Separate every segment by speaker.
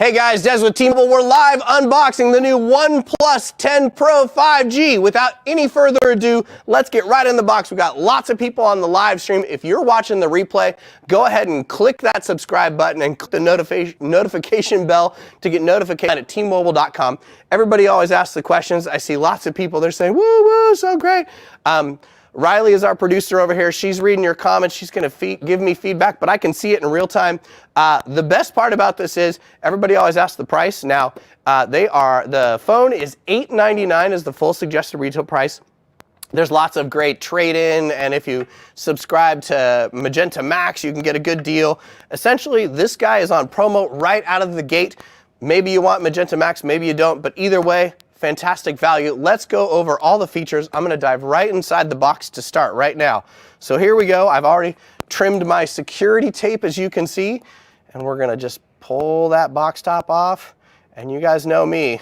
Speaker 1: Hey guys, Des with T-Mobile. We're live unboxing the new OnePlus 10 Pro 5G. Without any further ado, let's get right in the box. We've got lots of people on the live stream. If you're watching the replay, go ahead and click that subscribe button and click the notification bell to get notification at T-Mobile.com. Everybody always asks the questions. I see lots of people. They're saying, woo, woo, so great. Riley is our producer over here. She's reading your comments. She's going to give me feedback, but I can see it in real time. The best part about this is everybody always asks the price. Now, the phone is $899 is the full suggested retail price. There's lots of great trade-in, and if you subscribe to Magenta Max, you can get a good deal. Essentially, this guy is on promo right out of the gate. Maybe you want Magenta Max, maybe you don't, but either way, fantastic value. Let's go over all the features. I'm going to dive right inside the box to start right now. So here we go. I've already trimmed my security tape, as you can see, and we're going to just pull that box top off. And you guys know me.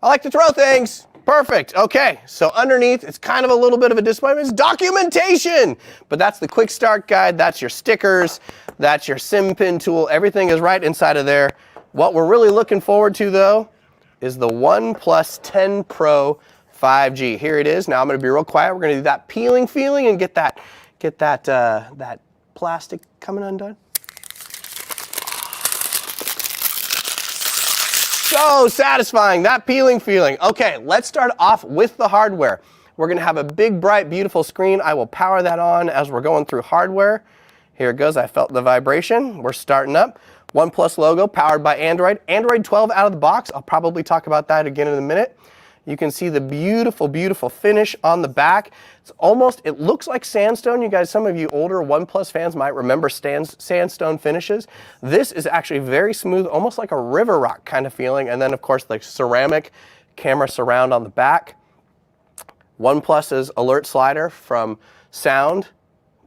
Speaker 1: I like to throw things. Perfect. Okay, so underneath, it's kind of a little bit of a display. It's documentation, but that's the quick start guide. That's your stickers. That's your SIM pin tool. Everything is right inside of there. What we're really looking forward to, though, is the OnePlus 10 Pro 5G. Here it is. Now I'm going to be real quiet. We're going to do that peeling feeling and get that plastic coming undone. So satisfying, that peeling feeling. Okay, let's start off with the hardware. We're going to have a big, bright, beautiful screen. I will power that on as we're going through hardware. Here it goes. I felt the vibration. We're starting up. OnePlus logo, powered by Android. Android 12 out of the box. I'll probably talk about that again in a minute. You can see the beautiful, beautiful finish on the back. It's almost, it looks like sandstone. You guys, some of you older OnePlus fans might remember sandstone finishes. This is actually very smooth, almost like a river rock kind of feeling. And then, of course, the ceramic camera surround on the back. OnePlus's alert slider from sound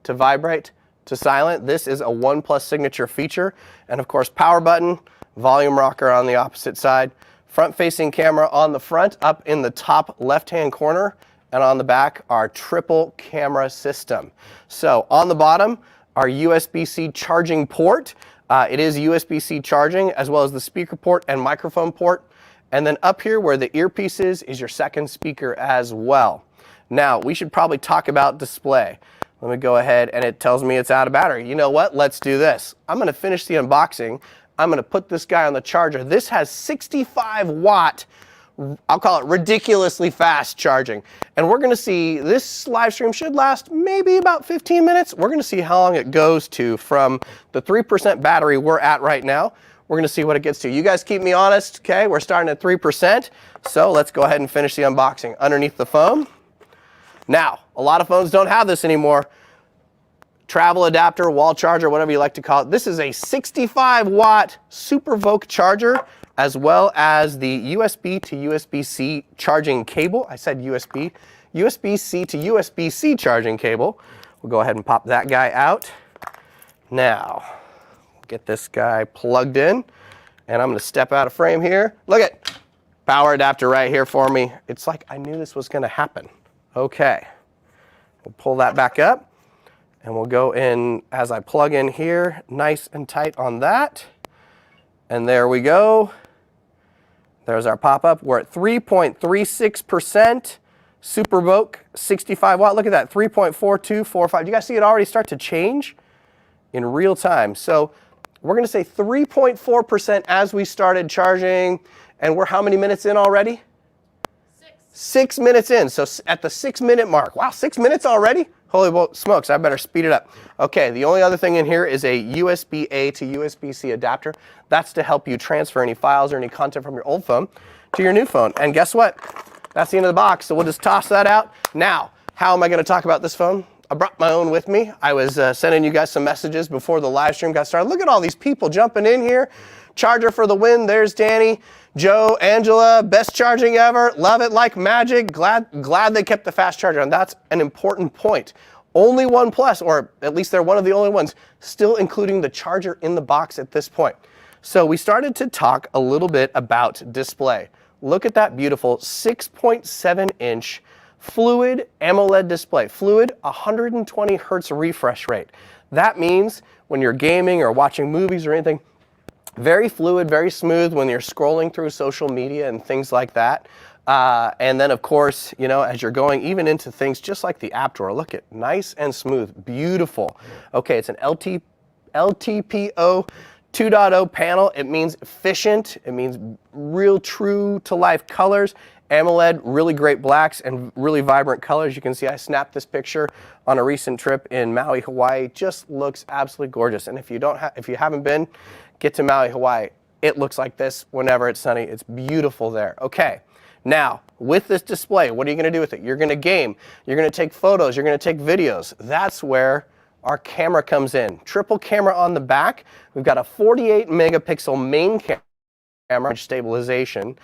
Speaker 1: to vibrate to silent. This is a OnePlus signature feature. And of course, power button, volume rocker on the opposite side, front-facing camera on the front, up in the top left-hand corner, and on the back, our triple camera system. So on the bottom, our USB-C charging port. It is USB-C charging, as well as the speaker port and microphone port. And then up here where the earpiece is your second speaker as well. Now, we should probably talk about display. Let me go ahead, and it tells me it's out of battery. You know what? Let's do this. I'm going to finish the unboxing. I'm going to put this guy on the charger. This has 65 watt, I'll call it ridiculously fast charging. And we're going to see, this live stream should last maybe about 15 minutes. We're going to see how long it goes to from the 3% battery we're at right now. We're going to see what it gets to. You guys keep me honest, okay? We're starting at 3%. So let's go ahead and finish the unboxing. Underneath the phone. Now, a lot of phones don't have this anymore. Travel adapter, wall charger, whatever you like to call it. This is a 65 watt SuperVoke charger, as well as the USB to USB-C charging cable. I said USB. USB-C to USB-C charging cable. We'll go ahead and pop that guy out. Now, get this guy plugged in, and I'm going to step out of frame here. Look at power adapter right here for me. It's like I knew this was going to happen. Okay, we'll pull that back up, and we'll go in as I plug in here, nice and tight on that. And there we go. There's our pop-up. We're at 3.36%. SuperVoke, 65 watt. Look at that, 3.4245. You guys see it already start to change in real time. So we're going to say 3.4% as we started charging. And we're how many minutes in already? 6 minutes in, so at the 6-minute mark. Wow, 6 minutes already? Holy smokes, I better speed it up. Okay, the only other thing in here is a USB-A to USB-C adapter. That's to help you transfer any files or any content from your old phone to your new phone. And guess what? That's the end of the box, so we'll just toss that out. Now, how am I going to talk about this phone? I brought my own with me. I was sending you guys some messages before the live stream got started. Look at all these people jumping in here. Charger for the win. There's Danny, Joe, Angela, best charging ever. Love it like magic. Glad they kept the fast charger, and that's an important point. Only OnePlus, or at least they're one of the only ones, still including the charger in the box at this point. So we started to talk a little bit about display. Look at that beautiful 6.7-inch fluid AMOLED display. Fluid, 120 hertz refresh rate. That means when you're gaming or watching movies or anything, Very fluid, very smooth when you're scrolling through social media and things like that. And then, of course, you know, as you're going even into things just like the app drawer, look at nice and smooth, beautiful. Okay, it's an LTPO 2.0 panel. It means efficient. It means real true to life colors. AMOLED, really great blacks and really vibrant colors. You can see I snapped this picture on a recent trip in Maui, Hawaii. Just looks absolutely gorgeous. And if you haven't been, get to Maui, Hawaii. It looks like this whenever it's sunny. It's beautiful there. Okay, now with this display, what are you going to do with it? You're going to game. You're going to take photos. You're going to take videos. That's where our camera comes in. Triple camera on the back. We've got a 48 megapixel main camera stabilization,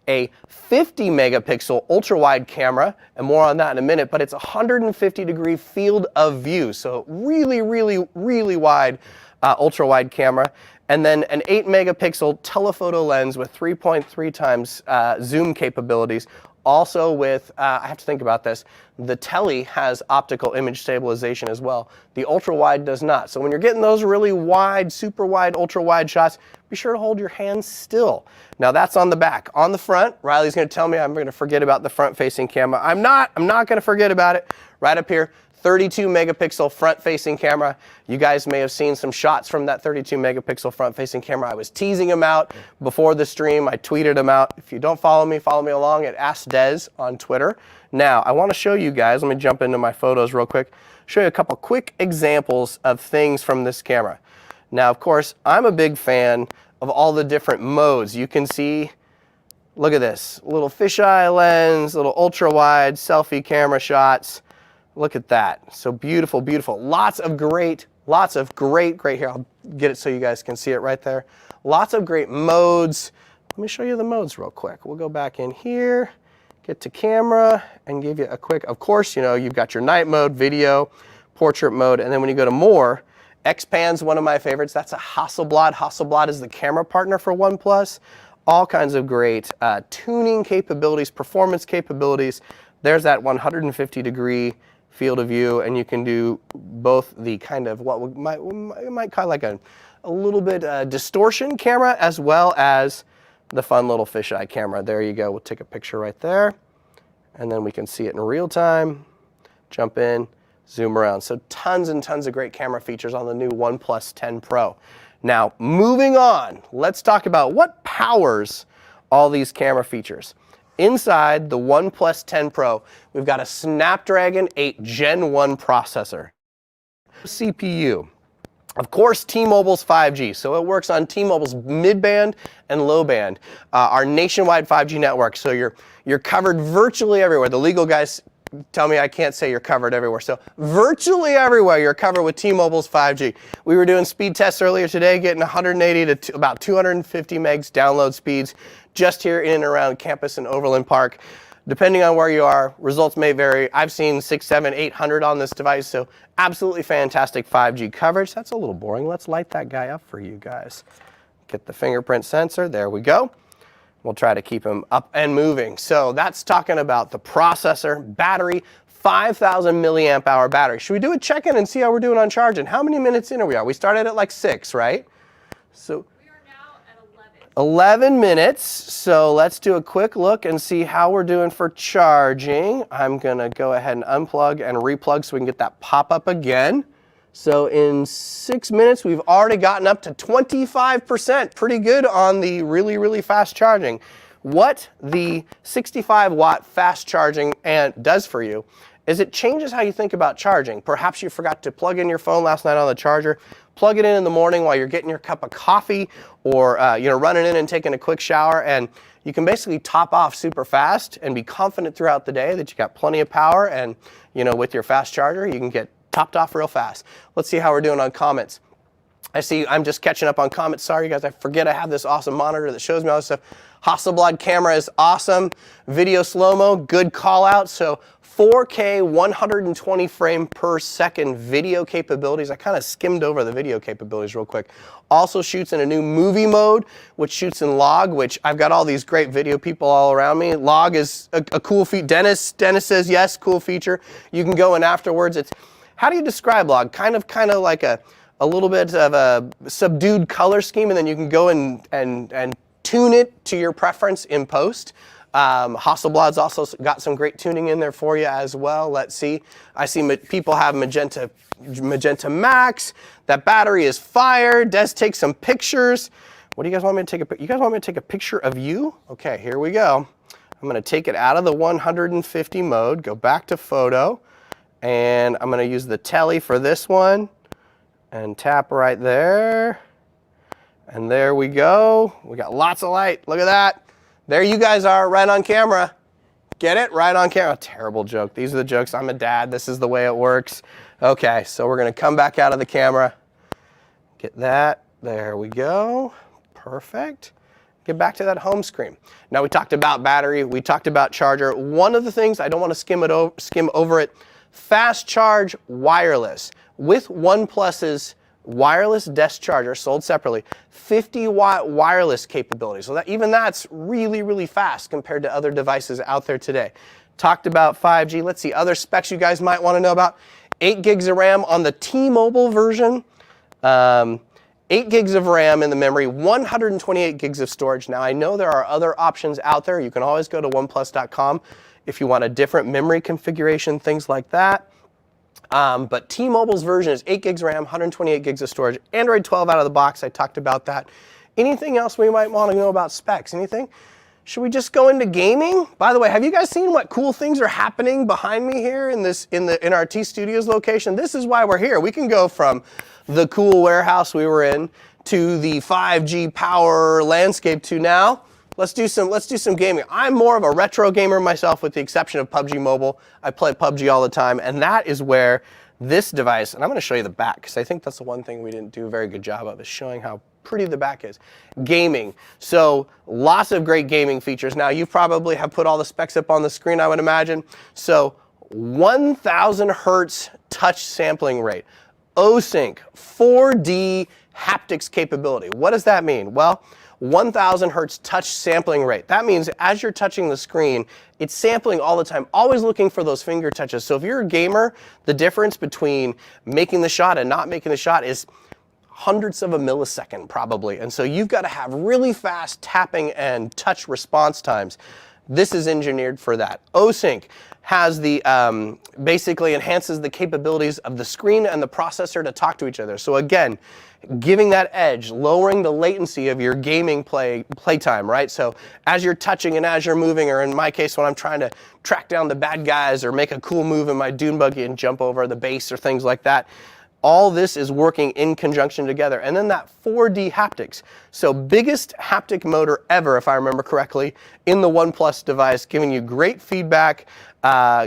Speaker 1: a 50 megapixel ultra wide camera, and more on that in a minute, but it's a 150-degree field of view. So really, really, really wide ultra wide camera. And then an 8 megapixel telephoto lens with 3.3 times zoom capabilities. Also with, I have to think about this, the Tele has optical image stabilization as well. The ultra wide does not. So when you're getting those really wide, super wide, ultra wide shots, be sure to hold your hands still. Now that's on the back. On the front, Riley's going to tell me I'm going to forget about the front facing camera. I'm not going to forget about it. Right up here, 32 megapixel front facing camera. You guys may have seen some shots from that 32 megapixel front facing camera. I was teasing them out before the stream. I tweeted them out. If you don't follow me along at AskDez on Twitter. Now, I want to show you guys, let me jump into my photos real quick, show you a couple quick examples of things from this camera. Now, of course, I'm a big fan of all the different modes. You can see, look at this, little fisheye lens, little ultra wide selfie camera shots. Look at that. So beautiful, beautiful. Lots of great here. I'll get it so you guys can see it right there. Lots of great modes. Let me show you the modes real quick. We'll go back in here, get to camera, and give you a quick, of course, you know, you've got your night mode, video, portrait mode, and then when you go to more, X-Pan's one of my favorites. That's a Hasselblad. Hasselblad is the camera partner for OnePlus. All kinds of great tuning capabilities, performance capabilities. There's that 150-degree field of view, and you can do both the kind of what we might call like a little bit distortion camera, as well as the fun little fisheye camera. There you go. We'll take a picture right there, and then we can see it in real time. Jump in, zoom around. So tons and tons of great camera features on the new OnePlus 10 Pro. Now, moving on, let's talk about what powers all these camera features. Inside the OnePlus 10 Pro, we've got a Snapdragon 8 Gen 1 processor. CPU. Of course, T-Mobile's 5G, so it works on T-Mobile's mid-band and low-band, our nationwide 5G network, so you're covered virtually everywhere. The legal guys tell me I can't say you're covered everywhere, so virtually everywhere you're covered with T-Mobile's 5G. We were doing speed tests earlier today, getting 180 to about 250 megs download speeds just here in and around campus in Overland Park. Depending on where you are, results may vary. I've seen 600, 700, 800 on this device, so absolutely fantastic 5G coverage. That's a little boring. Let's light that guy up for you guys. Get the fingerprint sensor. There we go. We'll try to keep him up and moving. So that's talking about the processor, battery, 5,000 milliamp hour battery. Should we do a check-in and see how we're doing on charging? How many minutes in are we? We started at like 6, right? So 11 minutes, so let's do a quick look and see how we're doing for charging. I'm gonna go ahead and unplug and replug so we can get that pop up again. So in 6 minutes, we've already gotten up to 25%. Pretty good on the really, really fast charging. What the 65-watt fast charging does for you is it changes how you think about charging. Perhaps you forgot to plug in your phone last night on the charger. Plug it in the morning while you're getting your cup of coffee, or running in and taking a quick shower, and you can basically top off super fast and be confident throughout the day that you got plenty of power, and with your fast charger you can get topped off real fast. Let's see how we're doing on comments. I see I'm just catching up on comments. Sorry guys, I forget I have this awesome monitor that shows me all this stuff. Hasselblad camera is awesome. Video slow-mo, good call out. So 4K 120 frame per second video capabilities. I kind of skimmed over the video capabilities real quick. Also shoots in a new movie mode, which shoots in log, which I've got all these great video people all around me. Log is a cool feature. Dennis says yes, cool feature. You can go in afterwards. How do you describe log? Kind of like a a little bit of a subdued color scheme, and then you can go and tune it to your preference in post. Hasselblad's also got some great tuning in there for you as well. Let's see. I see people have magenta max. That battery is fire. Des takes some pictures. What do you guys want me to take you guys want me to take a picture of you? Okay, here we go. I'm going to take it out of the 150 mode, go back to photo, and I'm going to use the tele for this one and tap right there. And there we go. We got lots of light. Look at that. There you guys are, right on camera. Get it? Right on camera. Terrible joke. These are the jokes. I'm a dad. This is the way it works. Okay, so we're going to come back out of the camera. Get that. There we go. Perfect. Get back to that home screen. Now we talked about battery. We talked about charger. One of the things, I don't want to skim over it, fast charge wireless. With OnePlus's wireless desk charger, sold separately, 50-watt wireless capability. So even that's really, really fast compared to other devices out there today. Talked about 5G. Let's see other specs you guys might want to know about. 8 gigs of RAM on the T-Mobile version. 8 gigs of RAM in the memory, 128 gigs of storage. Now I know there are other options out there. You can always go to oneplus.com if you want a different memory configuration, things like that. But T-Mobile's version is 8 gigs RAM, 128 gigs of storage, Android 12 out of the box. I talked about that. Anything else we might want to know about specs? Anything? Should we just go into gaming? By the way, have you guys seen what cool things are happening behind me here in our T Studios location? This is why we're here. We can go from the cool warehouse we were in to the 5G power landscape to now. Let's do some gaming. I'm more of a retro gamer myself, with the exception of PUBG Mobile. I play PUBG all the time, and that is where this device, and I'm going to show you the back, because I think that's the one thing we didn't do a very good job of, is showing how pretty the back is. Gaming. So lots of great gaming features. Now you probably have put all the specs up on the screen, I would imagine. So 1000 hertz touch sampling rate, OSync, 4D haptics capability. What does that mean? Well, 1000 hertz touch sampling rate. That means as you're touching the screen, it's sampling all the time, always looking for those finger touches. So if you're a gamer, the difference between making the shot and not making the shot is hundredths of a millisecond probably. And so you've got to have really fast tapping and touch response times. This is engineered for that. OSync has the, basically enhances the capabilities of the screen and the processor to talk to each other. So again, giving that edge, lowering the latency of your gaming playtime, right? So as you're touching and as you're moving, or in my case when I'm trying to track down the bad guys or make a cool move in my dune buggy and jump over the base or things like that, all this is working in conjunction together. And then that 4D haptics. So biggest haptic motor ever, if I remember correctly, in the OnePlus device, giving you great feedback,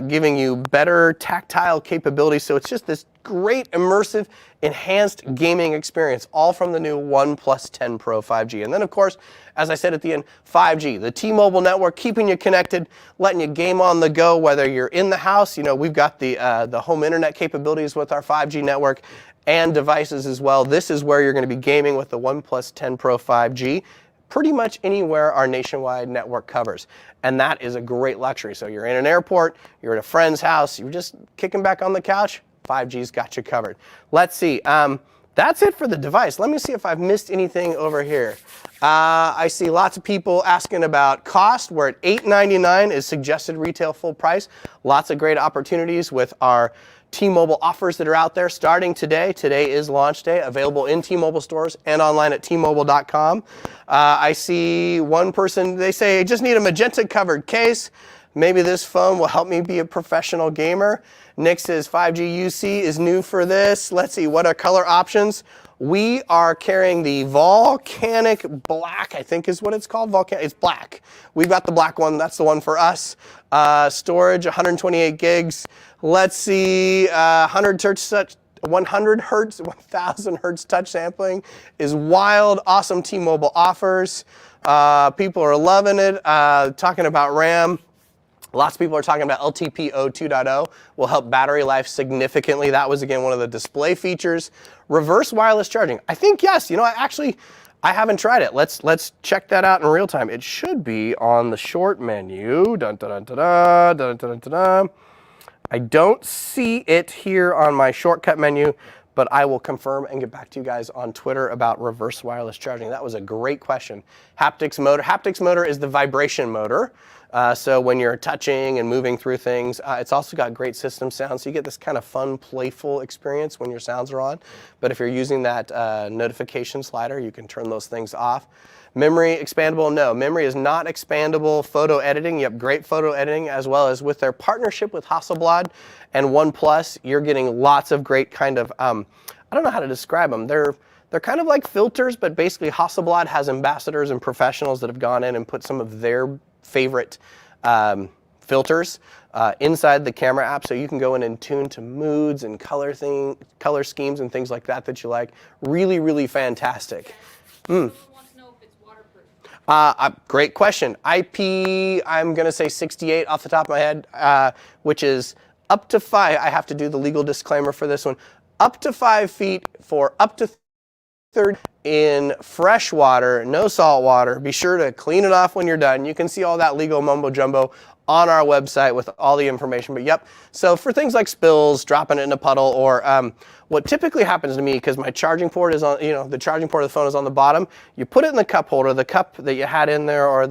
Speaker 1: giving you better tactile capabilities. So it's just this great immersive, enhanced gaming experience, all from the new OnePlus 10 Pro 5G. And then of course, as I said at the end, 5G, the T-Mobile network, keeping you connected, letting you game on the go, whether you're in the house. You know, we've got the home internet capabilities with our 5G network, and devices as well. This is where you're going to be gaming with the OnePlus 10 Pro 5G. Pretty much anywhere our nationwide network covers. And that is a great luxury. So you're in an airport, you're at a friend's house, you're just kicking back on the couch, 5G's got you covered. Let's see. That's it for the device. Let me see if I've missed anything over here. I see lots of people asking about cost. We're at $899 is suggested retail full price. Lots of great opportunities with our T-Mobile offers that are out there starting today. Today is launch day, available in T-Mobile stores and online at tmobile.com. I see one person, they say, I just need a magenta covered case. Maybe this phone will help me be a professional gamer. Nick says 5G UC is new for this. Let's see, what are color options? We are carrying the Volcanic Black, I think is what it's called. It's black. We've got the black one. That's the one for us. Storage, 128 gigs. Let's see, 100 hertz, 1000 hertz touch sampling is wild. Awesome T-Mobile offers. People are loving it. Talking about RAM. Lots of people are talking about LTPO 2.0 will help battery life significantly. That was, again, one of the display features. Reverse wireless charging. I think yes. You know, I haven't tried it. Let's check that out in real time. It should be on the short menu. Dun, dun, dun, dun, dun, dun, dun, dun, dun. I don't see it here on my shortcut menu, but I will confirm and get back to you guys on Twitter about reverse wireless charging. That was a great question. Haptics motor is the vibration motor. So when you're touching and moving through things, it's also got great system sound. So you get this kind of fun, playful experience when your sounds are on. But if you're using that notification slider, you can turn those things off. Memory expandable? No, memory is not expandable. Photo editing, yep, great photo editing, as well as with their partnership with Hasselblad and OnePlus, you're getting lots of great kind of, I don't know how to describe them. They're kind of like filters, but basically Hasselblad has ambassadors and professionals that have gone in and put some of their favorite filters inside the camera app, so you can go in and tune to moods and color schemes and things like that that you like. Really, really fantastic. Great question. IP, I'm going to say 68 off the top of my head, which is up to 5. I have to do the legal disclaimer for this one. Up to 5 feet for up to 30 in fresh water, no salt water. Be sure to clean it off when you're done. You can see all that legal mumbo jumbo on our website with all the information. But yep, so for things like spills, dropping it in a puddle, or what typically happens to me, because my charging port is on, the charging port of the phone is on the bottom, you put it in the cup holder, the cup that you had in there, or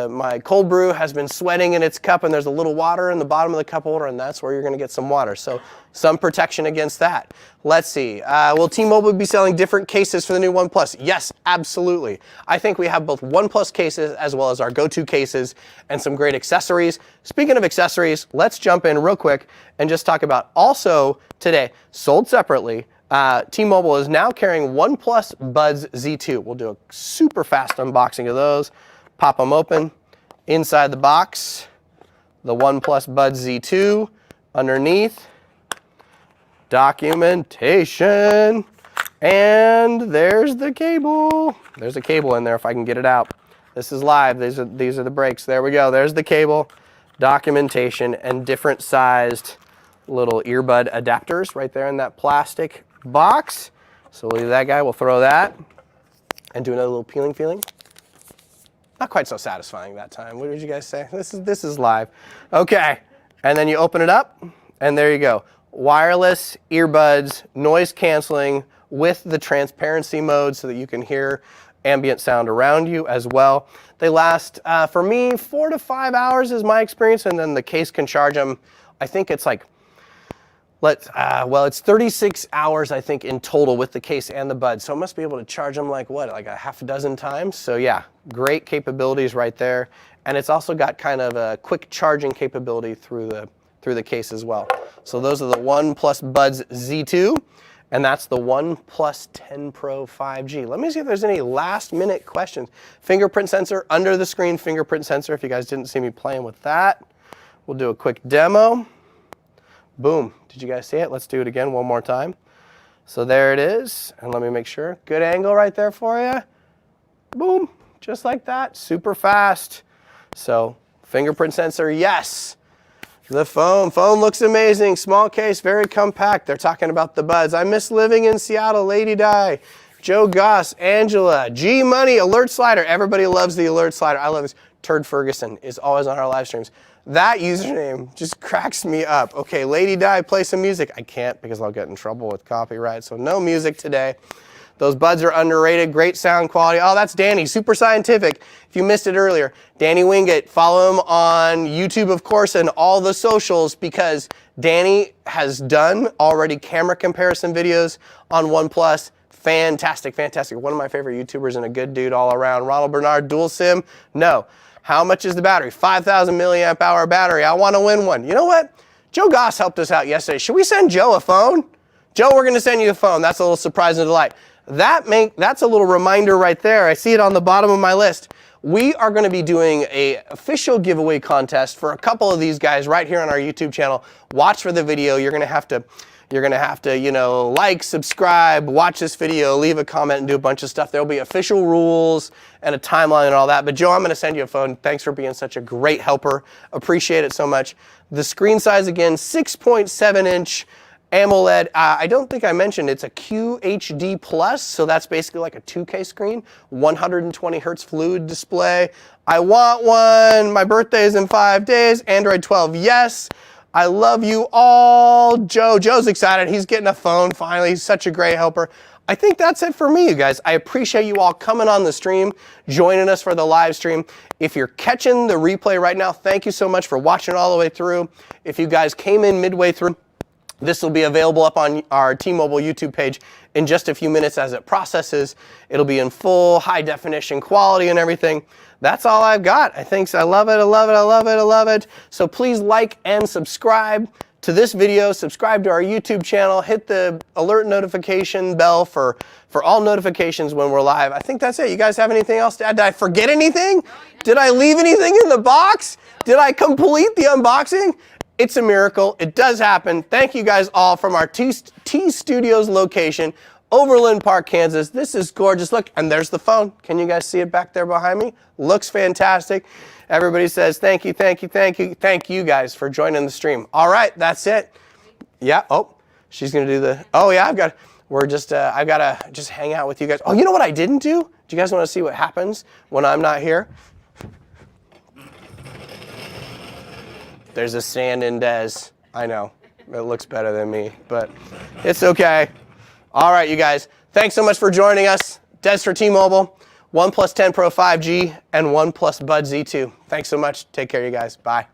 Speaker 1: my cold brew has been sweating in its cup and there's a little water in the bottom of the cup holder, and that's where you're going to get some water. So some protection against that. Let's see. Will T-Mobile be selling different cases for the new OnePlus? Yes, absolutely. I think we have both OnePlus cases as well as our go-to cases and some great accessories. Speaking of accessories, let's jump in real quick and just talk about also today, sold separately, T-Mobile is now carrying OnePlus Buds Z2. We'll do a super fast unboxing of those. Pop them open. Inside the box, the OnePlus Buds Z2. Underneath, documentation. And there's the cable. There's a cable in there if I can get it out. This is live. These are the breaks. There we go. There's the cable, documentation, and different sized little earbud adapters right there in that plastic box. So we'll leave that guy. We'll throw that and do another little peeling feeling. Not quite so satisfying that time. What did you guys say? This is live. Okay, and then you open it up, and there you go. Wireless earbuds, noise canceling with the transparency mode so that you can hear ambient sound around you as well. They last, for me, 4 to 5 hours is my experience, and then the case can charge them. I think it's like, it's 36 hours, I think, in total with the case and the buds. So it must be able to charge them like what, like a half a dozen times? So yeah, great capabilities right there. And it's also got kind of a quick charging capability through the case as well. So those are the OnePlus Buds Z2, and that's the OnePlus 10 Pro 5G. Let me see if there's any last minute questions. Fingerprint sensor, under the screen fingerprint sensor, if you guys didn't see me playing with that. We'll do a quick demo. Boom. Did you guys see it? Let's do it again one more time. So there it is. And let me make sure. Good angle right there for you. Boom. Just like that. Super fast. So fingerprint sensor, yes. The phone looks amazing. Small case, very compact. They're talking about the buds. I miss living in Seattle. Lady Di, Joe Goss, Angela, G Money, alert slider. Everybody loves the alert slider. I love this. Turd Ferguson is always on our live streams. That username just cracks me up. Okay, Lady Di, play some music. I can't because I'll get in trouble with copyright, so no music today. Those buds are underrated, great sound quality. Oh, that's Danny, super scientific. If you missed it earlier, Danny Wingate, follow him on YouTube, of course, and all the socials, because Danny has done already camera comparison videos on OnePlus. Fantastic, fantastic. One of my favorite YouTubers and a good dude all around. Ronald Bernard, dual SIM? No. How much is the battery? 5,000 milliamp hour battery. I want to win one. You know what? Joe Goss helped us out yesterday. Should we send Joe a phone? Joe, we're going to send you a phone. That's a little surprise and delight. That's a little reminder right there. I see it on the bottom of my list. We are going to be doing an official giveaway contest for a couple of these guys right here on our YouTube channel. Watch for the video. You're going to have to, like, subscribe, watch this video, leave a comment, and do a bunch of stuff. There'll be official rules and a timeline and all that. But Joe, I'm going to send you a phone. Thanks for being such a great helper. Appreciate it so much. The screen size again, 6.7-inch AMOLED. I don't think I mentioned it's a QHD plus, so that's basically like a 2K screen. 120 hertz fluid display. I want one. My birthday is in 5 days. Android 12, yes. I love you all. Joe's excited. He's getting a phone finally. He's such a great helper. I think that's it for me, you guys. I appreciate you all coming on the stream, joining us for the live stream. If you're catching the replay right now, thank you so much for watching all the way through. If you guys came in midway through, this will be available up on our T-Mobile YouTube page in just a few minutes as it processes. It'll be in full high definition quality and everything. That's all I've got. I think so. I love it, I love it, I love it, I love it. So please like and subscribe to this video, subscribe to our YouTube channel, hit the alert notification bell for all notifications when we're live. I think that's it. You guys have anything else to add? Did I forget anything? Did I leave anything in the box? Did I complete the unboxing? It's a miracle. It does happen. Thank you guys all from our T Studios location, Overland Park, Kansas. This is gorgeous. Look, and there's the phone. Can you guys see it back there behind me? Looks fantastic. Everybody says thank you, thank you, thank you. Thank you guys for joining the stream. All right, that's it. Yeah, oh, she's gonna do the, oh yeah, I've got to just hang out with you guys. Oh, you know what I didn't do? Do you guys want to see what happens when I'm not here? There's a stand in Des. I know, it looks better than me, but it's okay. All right, you guys, thanks so much for joining us. Des for T-Mobile, OnePlus 10 Pro 5G, and OnePlus Buds Z2. Thanks so much. Take care, you guys. Bye.